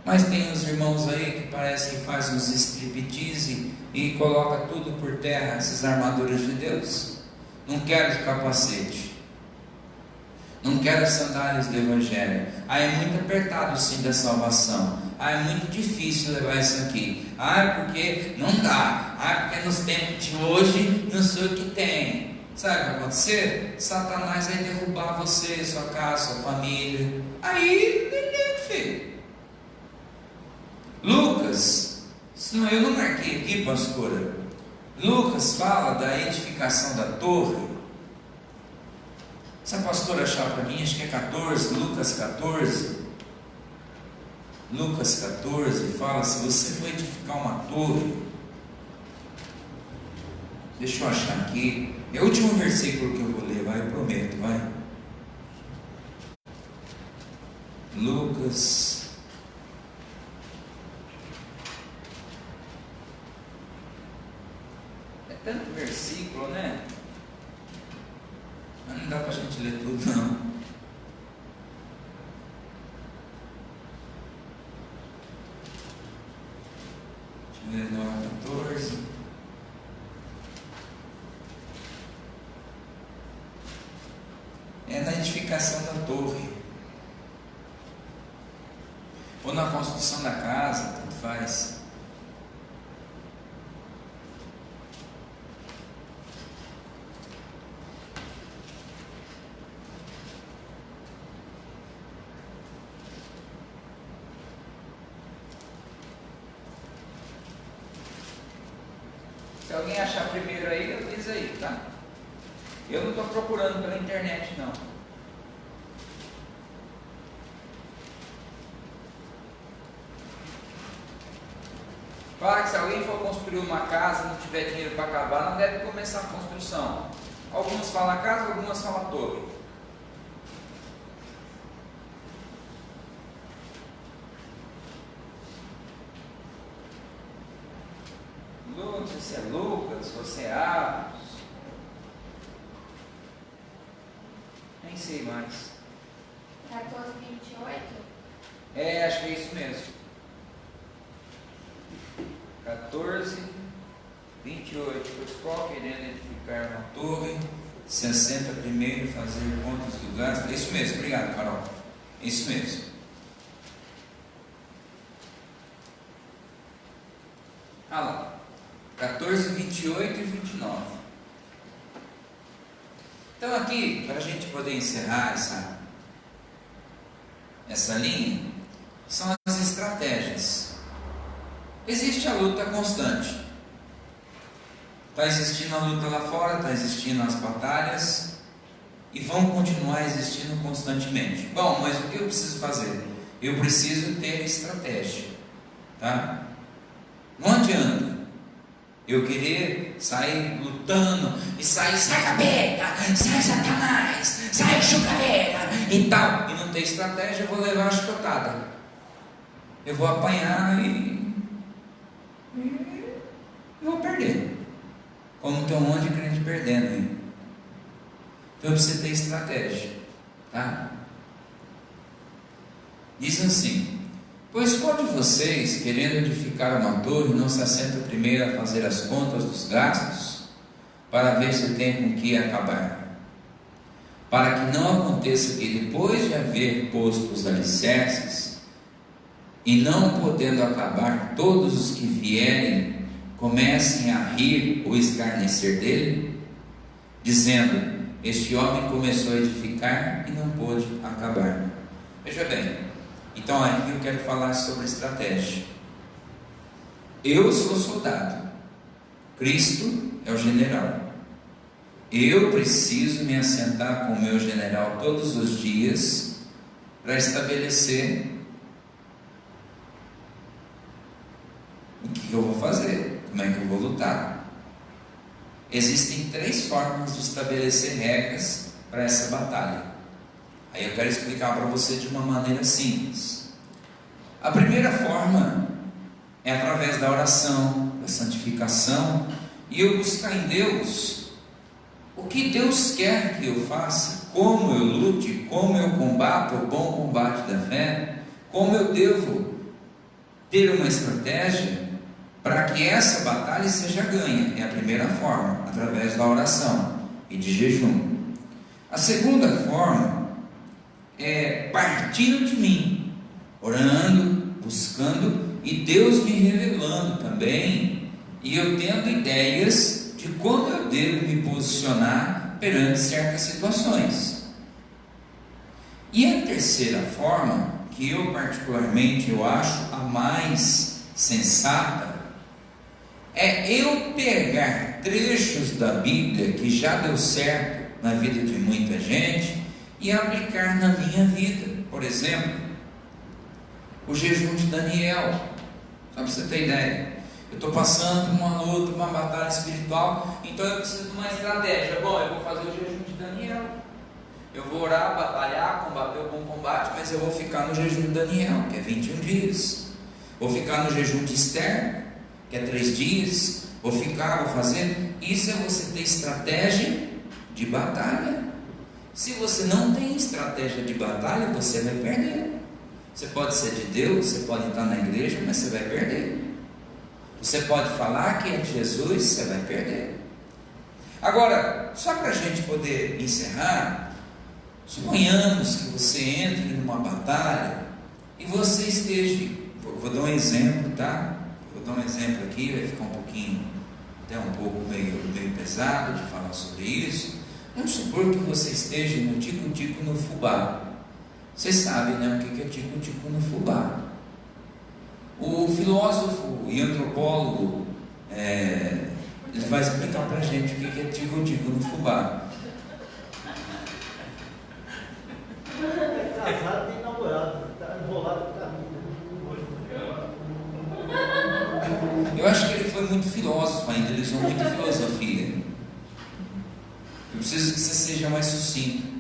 Mas tem os irmãos aí que parece que faz uns striptease e coloca tudo por terra, essas armaduras de Deus. Não quero de capacete, não quero sandálias do evangelho. É muito apertado o cinto da salvação. É muito difícil levar isso aqui. Porque não dá. Porque nos tempos de hoje não sei o que tem. Sabe o que vai acontecer? Satanás vai derrubar você, sua casa, sua família. Aí, filho. Lucas, eu não marquei aqui, pastora. Lucas fala da edificação da torre. Se a pastora achar para mim, acho que é 14, Lucas 14. Lucas 14 fala: se você for edificar uma torre, deixa eu achar aqui, é o último versículo que eu vou ler, eu prometo, vai. Lucas. É tanto versículo, né? Mas não dá para a gente ler tudo, não. Deixa eu ler no 14. É na edificação da torre, ou na construção da casa, tanto faz. Se alguém achar primeiro aí, diz aí, tá? Eu não estou procurando pela internet, não. Fala que se alguém for construir uma casa e não tiver dinheiro para acabar, não deve começar a construção. Algumas falam casa, algumas falam torre. Não sei se é Lucas, ou se é Atos. Nem sei mais. 14, 28? Acho que é isso mesmo. 14, 28. Pois qual, querendo edificar uma torre, se assenta primeiro fazer contas do gasto. É isso mesmo, obrigado, Carol. É isso mesmo. Lá. 14, 28 e 29. Então aqui, para a gente poder encerrar essa linha, são as estratégias. Existe a luta constante. Está existindo a luta lá fora, está existindo as batalhas, e vão continuar existindo constantemente. Bom, mas o que eu preciso fazer? Eu preciso ter estratégia, tá? Não adianta eu querer sair lutando e sai capeta, sai Satanás, sai chucaveira e tal, e não ter estratégia, eu vou levar a chicotada, eu vou apanhar e vou perder, como tem um monte de crente perdendo aí. Então eu preciso ter estratégia, tá? Diz assim: pois qual de vocês, querendo edificar uma torre, não se assenta primeiro a fazer as contas dos gastos, para ver se tem com que acabar? Para que não aconteça que depois de haver posto os alicerces, e não podendo acabar, todos os que vierem comecem a rir ou escarnecer dele, dizendo: este homem começou a edificar e não pôde acabar. Veja bem, então aqui eu quero falar sobre estratégia. Eu sou soldado, Cristo é o general. Eu preciso me assentar com o meu general todos os dias para estabelecer o que eu vou fazer, como é que eu vou lutar. Existem 3 formas de estabelecer regras para essa batalha. Aí eu quero explicar para você de uma maneira simples. A primeira forma é através da oração, da santificação, e eu buscar em Deus o que Deus quer que eu faça, como eu lute, como eu combata o bom combate da fé, como eu devo ter uma estratégia para que essa batalha seja ganha. É a primeira forma, através da oração e de jejum. A segunda forma é partindo de mim, orando, buscando e Deus me revelando também, e eu tendo ideias de como eu devo me posicionar perante certas situações. E a terceira forma, que eu particularmente eu acho a mais sensata, é eu pegar trechos da Bíblia que já deu certo na vida de muita gente e aplicar na minha vida. Por exemplo, o jejum de Daniel. Só para você ter ideia, eu estou passando por uma luta, uma batalha espiritual, então eu preciso de uma estratégia. Bom, eu vou fazer o jejum de Daniel. Eu vou orar, batalhar, combater o bom combate, mas eu vou ficar no jejum de Daniel, que é 21 dias. Vou ficar no jejum de Esther, que é 3 dias. Vou fazer. Isso é você ter estratégia de batalha. Se você não tem estratégia de batalha, você vai perder. Você pode ser de Deus, você pode estar na igreja, mas você vai perder. Você pode falar que é de Jesus, você vai perder. Agora, só para a gente poder encerrar, suponhamos que você entre numa batalha e você esteja, vou dar um exemplo, tá? Vou dar um exemplo aqui, vai ficar um pouquinho, até um pouco meio pesado de falar sobre isso. Vamos supor que você esteja no tico-tico no fubá. Você sabe, né, o que é tico-tico no fubá? O filósofo e antropólogo, ele vai explicar para a gente o que é tico-tico no fubá. É casado e namorado, está enrolado com caminho. Eu acho que ele foi muito filósofo ainda, ele usou muita filosofia. Eu preciso que você seja mais sucinto.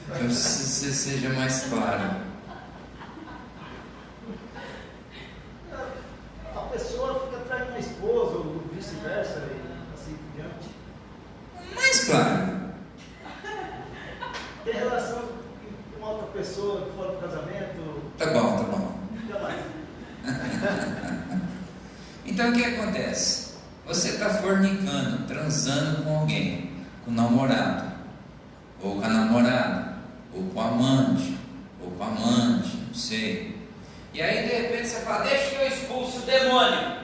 Eu preciso que você seja mais claro. A pessoa fica traindo a esposa, ou vice-versa, e assim por diante. Mais claro. Tem relação com outra pessoa fora do casamento. Tá bom. Fica mais. Então o que acontece? Você está fornicando, transando com alguém, com o namorado, ou com a namorada, ou com a amante, não sei. E aí de repente você fala, deixa que eu expulso o demônio.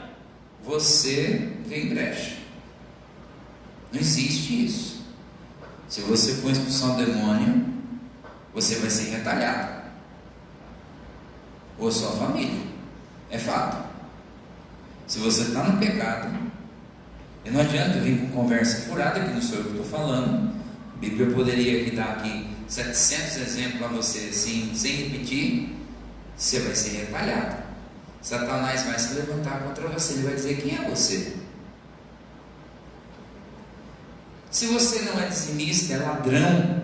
Você tem brecha. Não existe isso. Se você for expulsar o demônio, você vai ser retalhado. Ou sua família. É fato. Se você está no pecado, e não adianta vir com conversa furada, que não sou eu que estou falando. A Bíblia poderia aqui dar aqui 700 exemplos para você, assim, sem repetir. Você vai ser retalhado. Satanás vai se levantar contra você, ele vai dizer quem é você. Se você não é dizimista, é ladrão,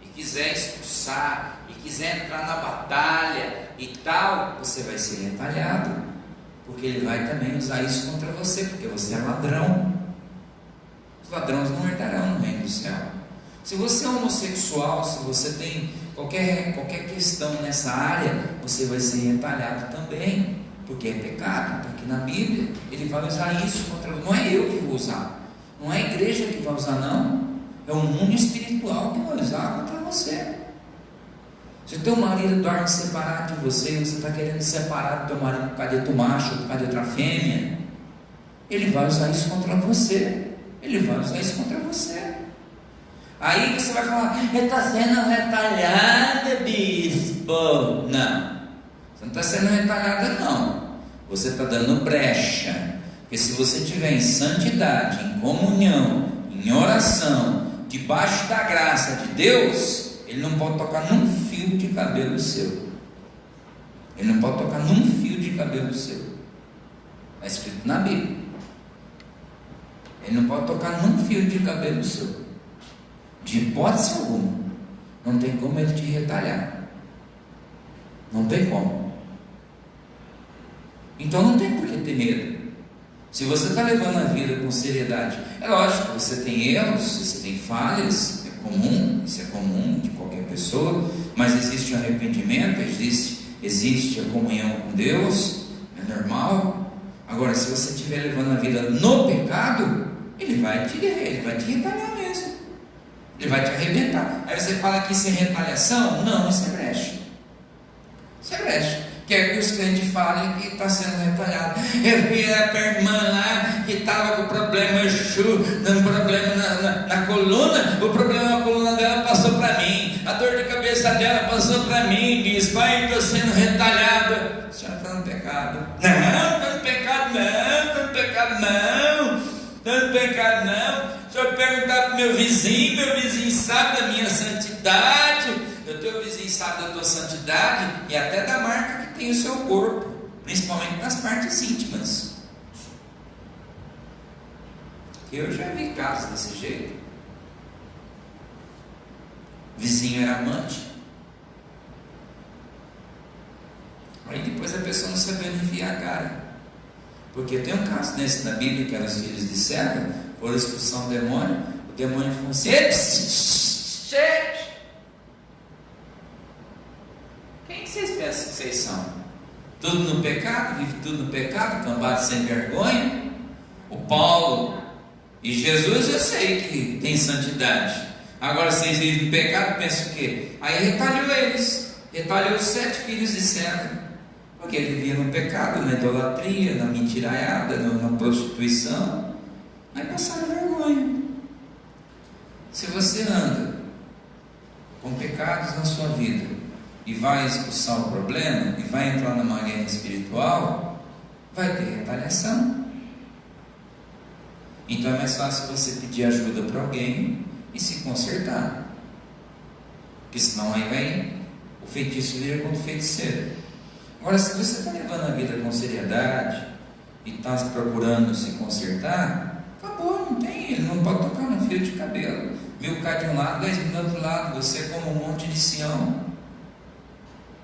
e quiser expulsar, e quiser entrar na batalha e tal, você vai ser retalhado, porque ele vai também usar isso contra você, porque você é ladrão. Os ladrões não herdarão no reino do céu. Se você é homossexual, se você tem qualquer questão nessa área, você vai ser retalhado também, porque é pecado, está aqui na Bíblia. Ele vai usar isso contra você. Não é eu que vou usar, não é a igreja que vai usar, não. É o mundo espiritual que vai usar contra você. Se o teu marido dorme separado de você, e você está querendo separar do teu marido por causa de outro macho, por causa de outra fêmea, ele vai usar isso contra você. Ele vai usar isso contra você. Aí você vai falar, ele está sendo retalhado, bispo. Não. Você não está sendo retalhada, não. Você está dando brecha. Porque se você estiver em santidade, em comunhão, em oração, debaixo da graça de Deus, Ele não pode tocar num fio de cabelo seu. Ele não pode tocar num fio de cabelo seu. Está escrito na Bíblia. Ele não pode tocar num fio de cabelo seu. De hipótese alguma. Não tem como Ele te retalhar. Não tem como. Então não tem por que ter medo. Se você está levando a vida com seriedade, é lógico que você tem erros, você tem falhas, é comum, isso é comum de qualquer pessoa, mas existe um arrependimento, existe a comunhão com Deus, é normal. Agora, se você estiver levando a vida no pecado, Ele vai te retalhar mesmo, Ele vai te arrebentar. Aí você fala que isso é retaliação? Não, isso é brecha. Isso é brecha. Quer que os crentes falem que está sendo retalhado. Eu vi a irmã lá que estava com problema na coluna. O problema na coluna dela passou para mim. A dor de cabeça dela passou para mim. Diz: pai, estou sendo retalhada. A senhora está no pecado. Não, está no pecado não. Está no pecado não. Está no pecado não. Se eu perguntar para o meu vizinho sabe da minha santidade. O teu vizinho sabe da tua santidade e até da marca que tem o seu corpo, principalmente nas partes íntimas. Eu já vi casos desse jeito. O vizinho era amante, aí depois a pessoa não sabia enfiar a cara. Porque tem um caso desse na Bíblia, que eram os filhos de Seva, foram expulsar um demônio. O demônio falou assim: quem que vocês pensam que vocês são? Tudo no pecado, vive tudo no pecado, cambado sem vergonha? O Paulo e Jesus eu sei que tem santidade. Agora vocês vivem no pecado, pensam o quê? Aí retalhou eles, retalhou os 7 filhos de Seva, porque viviam no pecado, na idolatria, na mentiraiada, na prostituição. Aí passaram vergonha. Se você anda com pecados na sua vida e vai expulsar o problema, e vai entrar numa guerra espiritual, vai ter retaliação. Então é mais fácil você pedir ajuda para alguém e se consertar, porque senão aí vai, o feitiço vira contra o feiticeiro. Agora, se você está levando a vida com seriedade e está procurando se consertar, acabou, não tem, ele não pode tocar no fio de cabelo. 1000 de um lado, 10 do outro lado, você é como um monte de Sião.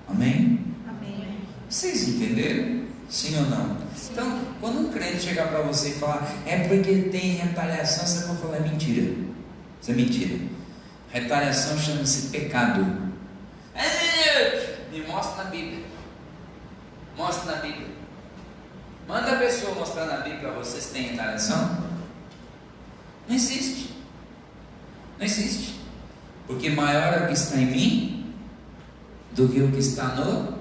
Amém? Amém. Vocês entenderam? Sim ou não? Sim. Então, quando um crente chegar para você e falar, é porque tem retaliação, você vai falar: é mentira. Isso é mentira. Retaliação chama-se pecado. Me mostra na Bíblia. Mostra na Bíblia. Manda a pessoa mostrar na Bíblia para você se tem retaliação. Não existe. Não existe. Porque maior é o que está em mim do que o que está no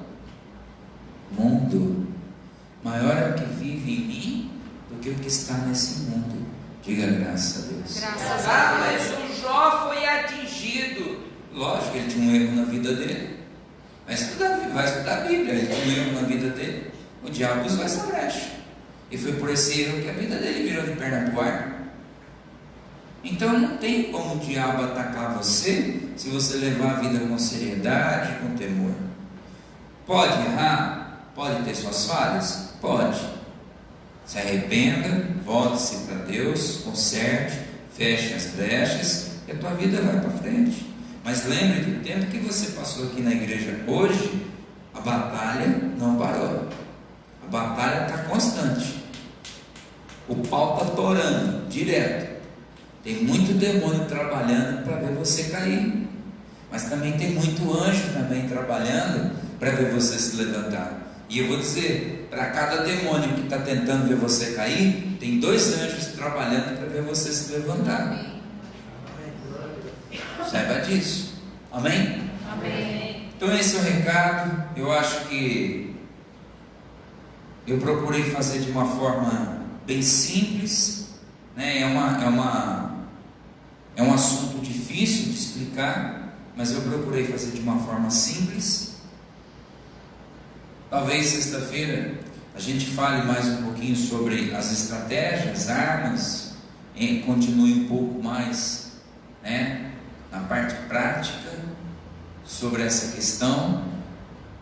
mundo. Maior é o que vive em mim do que o que está nesse mundo. Diga graças a Deus. Graças a Deus. Mas o Jó foi atingido. Lógico que ele tinha um erro na vida dele. Vai estudar a Bíblia. Ele tinha um erro na vida dele. O diabo usou essa brecha. E foi por esse erro que a vida dele virou de perna pro ar. Então não tem como o diabo atacar você se você levar a vida com seriedade, com temor. Pode errar? Pode ter suas falhas? Pode. Se arrependa, volte-se para Deus, conserte, feche as brechas e a tua vida vai para frente. Mas lembre do tempo que você passou aqui na igreja hoje, a batalha não parou. A batalha está constante. O pau está torando direto. Tem muito demônio trabalhando para ver você cair, mas também tem muito anjo também trabalhando para ver você se levantar. E eu vou dizer, para cada demônio que está tentando ver você cair, tem 2 anjos trabalhando para ver você se levantar. Saiba disso. Amém? Amém. Então esse é o recado. Eu acho que eu procurei fazer de uma forma bem simples, né? É um assunto difícil de explicar, mas eu procurei fazer de uma forma simples. Talvez sexta-feira a gente fale mais um pouquinho sobre as estratégias, armas, e continue um pouco mais, né, na parte prática sobre essa questão,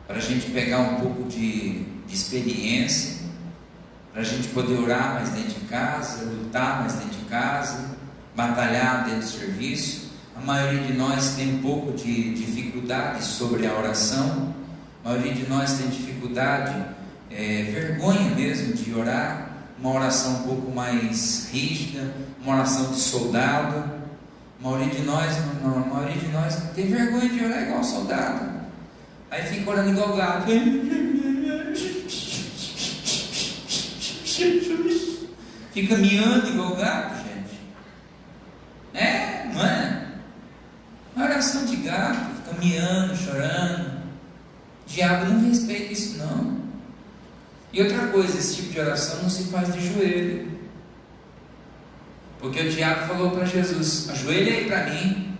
para a gente pegar um pouco de experiência, para a gente poder orar mais dentro de casa, lutar mais dentro de casa, batalhar dentro do serviço. A maioria de nós tem um pouco de dificuldade sobre a oração, a maioria de nós tem dificuldade, vergonha mesmo de orar, uma oração um pouco mais rígida, uma oração de soldado. A maioria de nós tem vergonha de orar igual soldado, aí fica orando igual gato, fica miando igual gato, gente. Não é? Uma oração de gato, fica miando, chorando. O diabo não respeita isso, não. E outra coisa, esse tipo de oração não se faz de joelho, porque o diabo falou para Jesus: ajoelha aí para mim.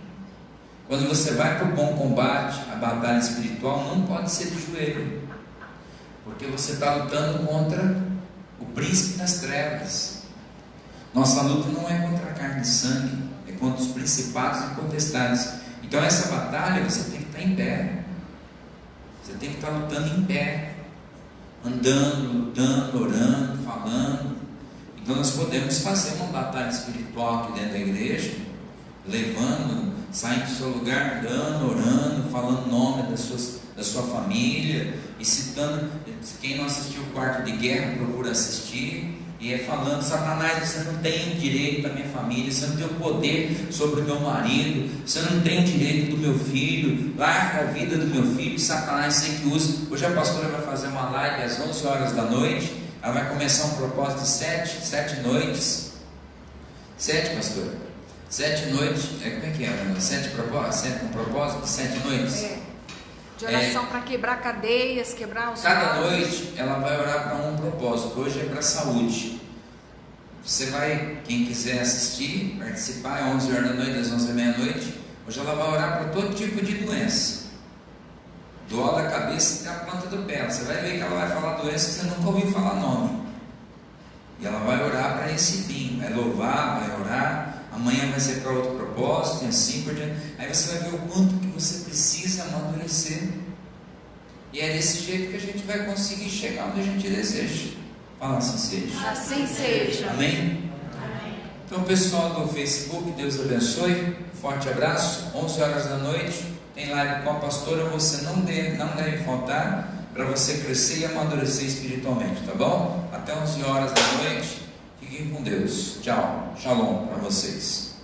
Quando você vai para o bom combate, a batalha espiritual não pode ser de joelho, porque você está lutando contra o príncipe das trevas. Nossa luta não é contra a carne e sangue, é contra os principados e potestades. Então essa batalha você tem que estar em pé, você tem que estar lutando em pé, andando, lutando, orando, falando. Então nós podemos fazer uma batalha espiritual aqui dentro da igreja, levando, saindo do seu lugar, andando, orando, falando o nome da sua família, e citando. Quem não assistiu o Quarto de Guerra, procura assistir, e falando: Satanás, você não tem o direito da minha família, você não tem o poder sobre o meu marido, você não tem o direito do meu filho, larga a vida do meu filho. Satanás sei que usa. Hoje a pastora vai fazer uma live às 11 horas da noite, ela vai começar um propósito de 7 noites. 7, pastora? 7 noites, como é que é, Ana? 7 propósitos? Um propósito de 7 noites? De oração para quebrar cadeias, quebrar os Cada noite ela vai orar para um propósito. Hoje é para a saúde. Você vai, quem quiser assistir, participar, é 11 horas da noite, das 11 da meia-noite. Hoje ela vai orar para todo tipo de doença, do alto da cabeça até a planta do pé. Você vai ver que ela vai falar doença que você nunca ouviu falar nome, e ela vai orar para esse fim, vai louvar, vai orar. Amanhã vai ser para outro propósito, e assim por diante. Aí você vai ver o quanto que você precisa amadurecer. E é desse jeito que a gente vai conseguir chegar onde a gente deseja. Fala: assim seja. Assim seja. Amém? Então, pessoal do Facebook, Deus abençoe. Forte abraço. 11 horas da noite tem live com a pastora. Você não deve faltar, para você crescer e amadurecer espiritualmente, tá bom? Até 11 horas da noite. Fiquem com Deus. Tchau. Shalom para vocês.